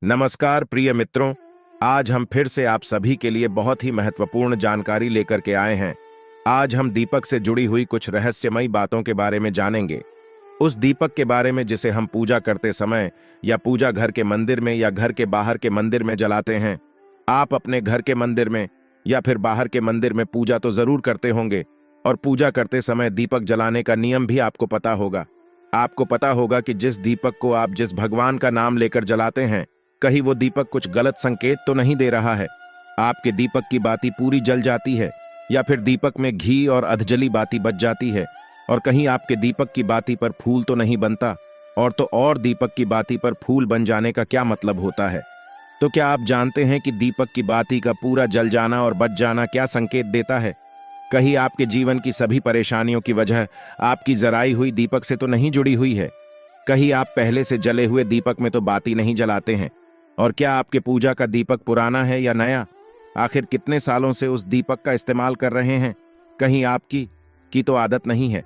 नमस्कार प्रिय मित्रों, आज हम फिर से आप सभी के लिए बहुत ही महत्वपूर्ण जानकारी लेकर के आए हैं। आज हम दीपक से जुड़ी हुई कुछ रहस्यमयी बातों के बारे में जानेंगे। उस दीपक के बारे में जिसे हम पूजा करते समय या पूजा घर के मंदिर में या घर के बाहर के मंदिर में जलाते हैं। आप अपने घर के मंदिर में या फिर बाहर के मंदिर में पूजा तो जरूर करते होंगे और पूजा करते समय दीपक जलाने का नियम भी आपको पता होगा। आपको पता होगा कि जिस दीपक को आप जिस भगवान का नाम लेकर जलाते हैं, कहीं वो दीपक कुछ गलत संकेत तो नहीं दे रहा है। आपके दीपक की बाती पूरी जल जाती है या फिर दीपक में घी और अधजली बाती बच जाती है, और कहीं आपके दीपक की बाती पर फूल तो नहीं बनता। और दीपक की बाती पर फूल बन जाने का क्या मतलब होता है? तो क्या आप जानते हैं कि दीपक की बाती का पूरा जल जाना और बच जाना क्या संकेत देता है? कहीं आपके जीवन की सभी परेशानियों की वजह आपकी जराई हुई दीपक से तो नहीं जुड़ी हुई है? कहीं आप पहले से जले हुए दीपक में तो बाती नहीं जलाते हैं? और क्या आपके पूजा का दीपक पुराना है या नया? आखिर कितने सालों से उस दीपक का इस्तेमाल कर रहे हैं? कहीं आपकी तो आदत नहीं है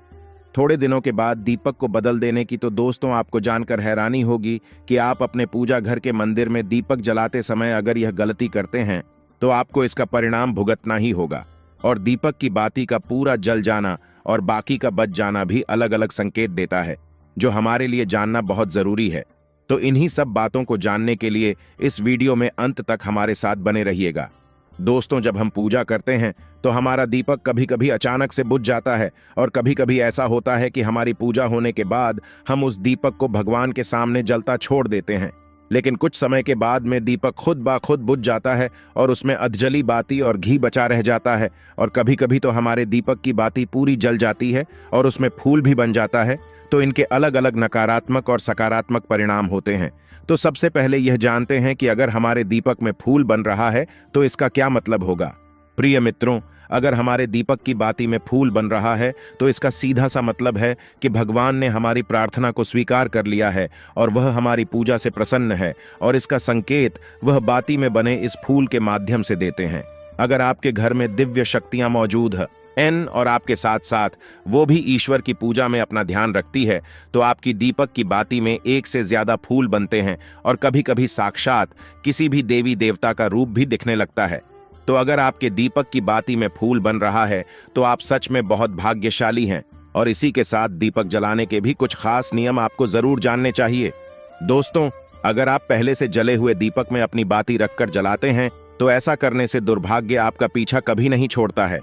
थोड़े दिनों के बाद दीपक को बदल देने की? तो दोस्तों, आपको जानकर हैरानी होगी कि आप अपने पूजा घर के मंदिर में दीपक जलाते समय अगर यह गलती करते हैं तो आपको इसका परिणाम भुगतना ही होगा। और दीपक की बाती का पूरा जल जाना और बाकी का बच जाना भी अलग अलग संकेत देता है, जो हमारे लिए जानना बहुत जरूरी है। तो इन्हीं सब बातों को जानने के लिए इस वीडियो में अंत तक हमारे साथ बने रहिएगा। दोस्तों, जब हम पूजा करते हैं तो हमारा दीपक कभी कभी अचानक से बुझ जाता है, और कभी कभी ऐसा होता है कि हमारी पूजा होने के बाद हम उस दीपक को भगवान के सामने जलता छोड़ देते हैं। लेकिन कुछ समय के बाद में दीपक खुद ब खुद बुझ जाता है और उसमें अधजली बाती और घी बचा रह जाता है। और कभी कभी तो हमारे दीपक की बाती पूरी जल जाती है और उसमें फूल भी बन जाता है। तो इनके अलग अलग नकारात्मक और सकारात्मक परिणाम होते हैं। तो सबसे पहले यह जानते हैं कि अगर हमारे दीपक में फूल बन रहा है तो इसका क्या मतलब होगा। प्रिय मित्रों, अगर हमारे दीपक की बाती में फूल बन रहा है तो इसका सीधा सा मतलब है कि भगवान ने हमारी प्रार्थना को स्वीकार कर लिया है और वह हमारी पूजा से प्रसन्न है, और इसका संकेत वह बाती में बने इस फूल के माध्यम से देते हैं। अगर आपके घर में दिव्य शक्तियां मौजूद है और आपके साथ साथ वो भी ईश्वर की पूजा में अपना ध्यान रखती है, तो आपकी दीपक की बाती में एक से ज्यादा फूल बनते हैं और कभी कभी साक्षात किसी भी देवी देवता का रूप भी दिखने लगता है। तो अगर आपके दीपक की बाती में फूल बन रहा है तो आप सच में बहुत भाग्यशाली हैं। और इसी के साथ दीपक जलाने के भी कुछ खास नियम आपको जरूर जानने चाहिए। दोस्तों, अगर आप पहले से जले हुए दीपक में अपनी बाती रखकर जलाते हैं तो ऐसा करने से दुर्भाग्य आपका पीछा कभी नहीं छोड़ता है।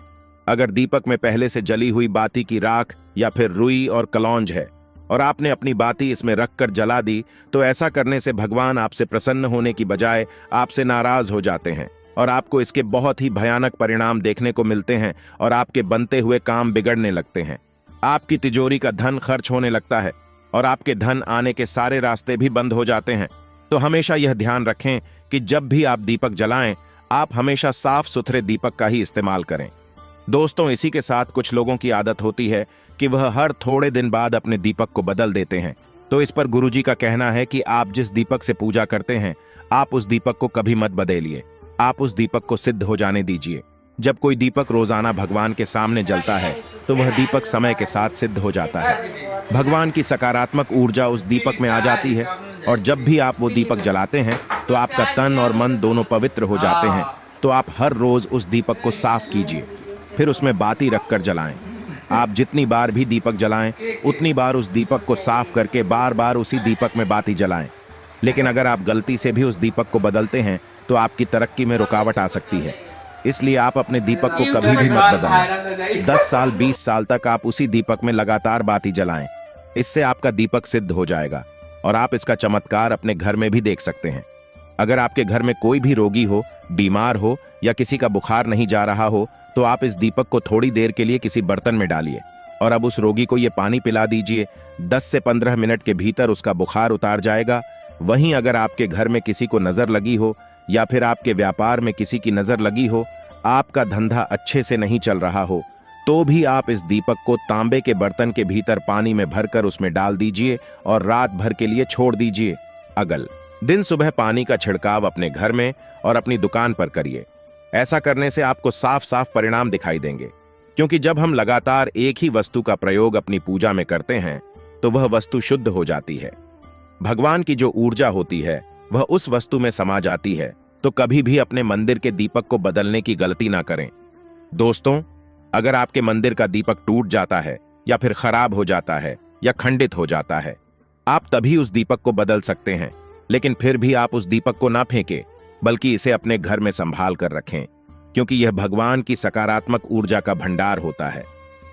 अगर दीपक में पहले से जली हुई बाती की राख या फिर रुई और कलौंज है और आपने अपनी बाती इसमें रखकर जला दी, तो ऐसा करने से भगवान आपसे प्रसन्न होने की बजाय आपसे नाराज हो जाते हैं और आपको इसके बहुत ही भयानक परिणाम देखने को मिलते हैं और आपके बनते हुए काम बिगड़ने लगते हैं। आपकी तिजोरी का धन खर्च होने लगता है और आपके धन आने के सारे रास्ते भी बंद हो जाते हैं। तो हमेशा यह ध्यान रखें कि जब भी आप दीपक जलाएं, आप हमेशा साफ सुथरे दीपक का ही इस्तेमाल करें। दोस्तों, इसी के साथ कुछ लोगों की आदत होती है कि वह हर थोड़े दिन बाद अपने दीपक को बदल देते हैं। तो इस पर गुरुजी का कहना है कि आप जिस दीपक से पूजा करते हैं, आप उस दीपक को कभी मत बदलिए। आप उस दीपक को सिद्ध हो जाने दीजिए। जब कोई दीपक रोजाना भगवान के सामने जलता है तो वह दीपक समय के साथ सिद्ध हो जाता है। भगवान की सकारात्मक ऊर्जा उस दीपक में आ जाती है, और जब भी आप वो दीपक जलाते हैं तो आपका तन और मन दोनों पवित्र हो जाते हैं। तो आप हर रोज उस दीपक को साफ कीजिए, फिर उसमें बाती रखकर जलाएं। आप जितनी बार भी दीपक जलाएं, उतनी बार उस दीपक को साफ करके बार बार उसी दीपक में बाती जलाएं। लेकिन अगर आप गलती से भी उस दीपक को बदलते हैं तो आपकी तरक्की में रुकावट आ सकती है। इसलिए आप अपने दीपक को कभी भी मत बदलें। 10 साल 20 साल तक आप उसी दीपक में लगातार बाती जलाएं। इससे आपका दीपक सिद्ध हो जाएगा और आप इसका चमत्कार अपने घर में भी देख सकते हैं। अगर आपके घर में कोई भी रोगी हो, बीमार हो या किसी का बुखार नहीं जा रहा हो, तो आप इस दीपक को थोड़ी देर के लिए किसी बर्तन में डालिए और अब उस रोगी को ये पानी पिला दीजिए। 10 से 15 मिनट के भीतर उसका बुखार उतार जाएगा। वहीं अगर आपके घर में किसी को नजर लगी हो या फिर आपके व्यापार में किसी की नजर लगी हो, आपका धंधा अच्छे से नहीं चल रहा हो, तो भी आप इस दीपक को तांबे के बर्तन के भीतर पानी में भरकर उसमें डाल दीजिए और रात भर के लिए छोड़ दीजिए। अगल दिन सुबह पानी का छिड़काव अपने घर में और अपनी दुकान पर करिए। ऐसा करने से आपको साफ साफ परिणाम दिखाई देंगे, क्योंकि जब हम लगातार एक ही वस्तु का प्रयोग अपनी पूजा में करते हैं तो वह वस्तु शुद्ध हो जाती है। भगवान की जो ऊर्जा होती है वह उस वस्तु में समा जाती है, तो कभी भी अपने मंदिर के दीपक को बदलने की गलती ना करें। दोस्तों, अगर आपके मंदिर का दीपक टूट जाता है या फिर खराब हो जाता है या खंडित हो जाता है, आप तभी उस दीपक को बदल सकते हैं, लेकिन फिर भी आप उस दीपक को ना फेंकें, बल्कि इसे अपने घर में संभाल कर रखें, क्योंकि यह भगवान की सकारात्मक ऊर्जा का भंडार होता है।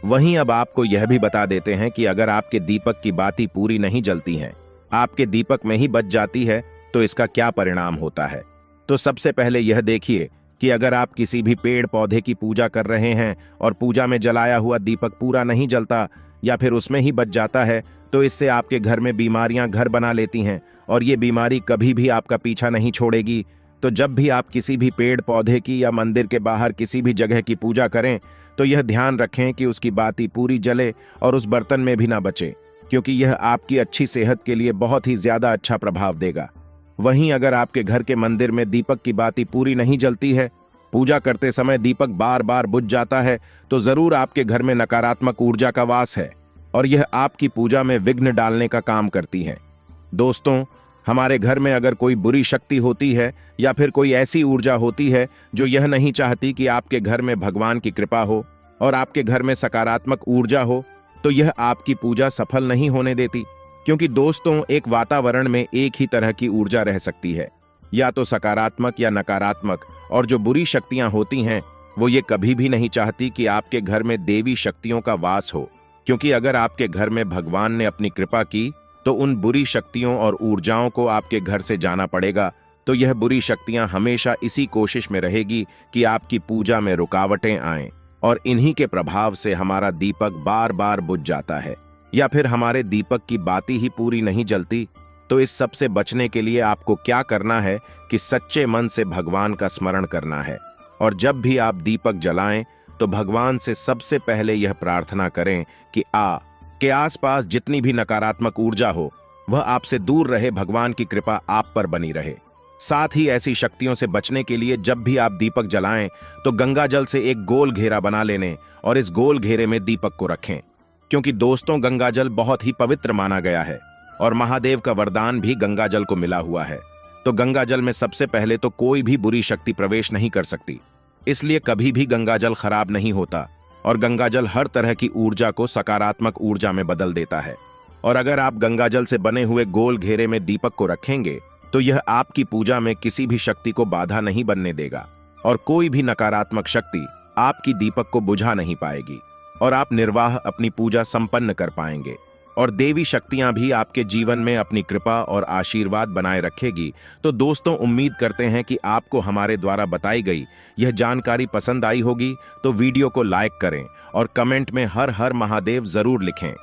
वहीं अब आपको यह भी बता देते हैं कि अगर आपके दीपक की बाती पूरी नहीं जलती हैं, आपके दीपक में ही बच जाती है, तो इसका क्या परिणाम होता है। तो सबसे पहले यह देखिए कि अगर आप किसी भी पेड़ पौधे की पूजा कर रहे हैं और पूजा में जलाया हुआ दीपक पूरा नहीं जलता या फिर उसमें ही बच जाता है, तो इससे आपके घर में बीमारियां घर बना लेती हैं और ये बीमारी कभी भी आपका पीछा नहीं छोड़ेगी। तो जब भी आप किसी भी पेड़ पौधे की या मंदिर के बाहर किसी भी जगह की पूजा करें, तो यह ध्यान रखें कि उसकी बाती पूरी जले और उस बर्तन में भी ना बचे, क्योंकि यह आपकी अच्छी सेहत के लिए बहुत ही ज्यादा अच्छा प्रभाव देगा। वहीं अगर आपके घर के मंदिर में दीपक की बाती पूरी नहीं जलती है, पूजा करते समय दीपक बार बार बुझ जाता है, तो जरूर आपके घर में नकारात्मक ऊर्जा का वास है और यह आपकी पूजा में विघ्न डालने का काम करती है। दोस्तों, हमारे घर में अगर कोई बुरी शक्ति होती है या फिर कोई ऐसी ऊर्जा होती है जो यह नहीं चाहती कि आपके घर में भगवान की कृपा हो और आपके घर में सकारात्मक ऊर्जा हो, तो यह आपकी पूजा सफल नहीं होने देती। क्योंकि दोस्तों, एक वातावरण में एक ही तरह की ऊर्जा रह सकती है, या तो सकारात्मक या नकारात्मक, और जो बुरी शक्तियां होती हैं वो ये कभी भी नहीं चाहती कि आपके घर में देवी शक्तियों का वास हो, क्योंकि अगर आपके घर में भगवान ने अपनी कृपा की तो उन बुरी शक्तियों और ऊर्जाओं को आपके घर से जाना पड़ेगा। तो यह बुरी शक्तियां हमेशा इसी कोशिश में रहेगी कि आपकी पूजा में रुकावटें आएं, और इन्हीं के प्रभाव से हमारा दीपक बार बार बुझ जाता है या फिर हमारे दीपक की बाती ही पूरी नहीं जलती। तो इस सब से बचने के लिए आपको क्या करना है कि सच्चे मन से भगवान का स्मरण करना है, और जब भी आप दीपक जलाएं तो भगवान से सबसे पहले यह प्रार्थना करें कि के आसपास जितनी भी नकारात्मक ऊर्जा हो वह आपसे दूर रहे, भगवान की कृपा आप पर बनी रहे। साथ ही ऐसी शक्तियों से बचने के लिए जब भी आप दीपक जलाएं तो गंगा जल से एक गोल घेरा बना लेने और इस गोल घेरे में दीपक को रखें, क्योंकि दोस्तों, गंगा जल बहुत ही पवित्र माना गया है और महादेव का वरदान भी गंगा जल को मिला हुआ है। तो गंगा जल में सबसे पहले तो कोई भी बुरी शक्ति प्रवेश नहीं कर सकती, इसलिए कभी भी गंगा जल खराब नहीं होता और गंगा जल हर तरह की ऊर्जा को सकारात्मक ऊर्जा में बदल देता है। और अगर आप गंगा जल से बने हुए गोल घेरे में दीपक को रखेंगे तो यह आपकी पूजा में किसी भी शक्ति को बाधा नहीं बनने देगा और कोई भी नकारात्मक शक्ति आपकी दीपक को बुझा नहीं पाएगी और आप निर्वाह अपनी पूजा संपन्न कर पाएंगे और देवी शक्तियां भी आपके जीवन में अपनी कृपा और आशीर्वाद बनाए रखेगी। तो दोस्तों, उम्मीद करते हैं कि आपको हमारे द्वारा बताई गई यह जानकारी पसंद आई होगी। तो वीडियो को लाइक करें और कमेंट में हर हर महादेव जरूर लिखें।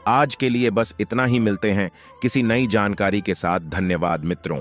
आज के लिए बस इतना ही, मिलते हैं किसी नई जानकारी के साथ। धन्यवाद मित्रों।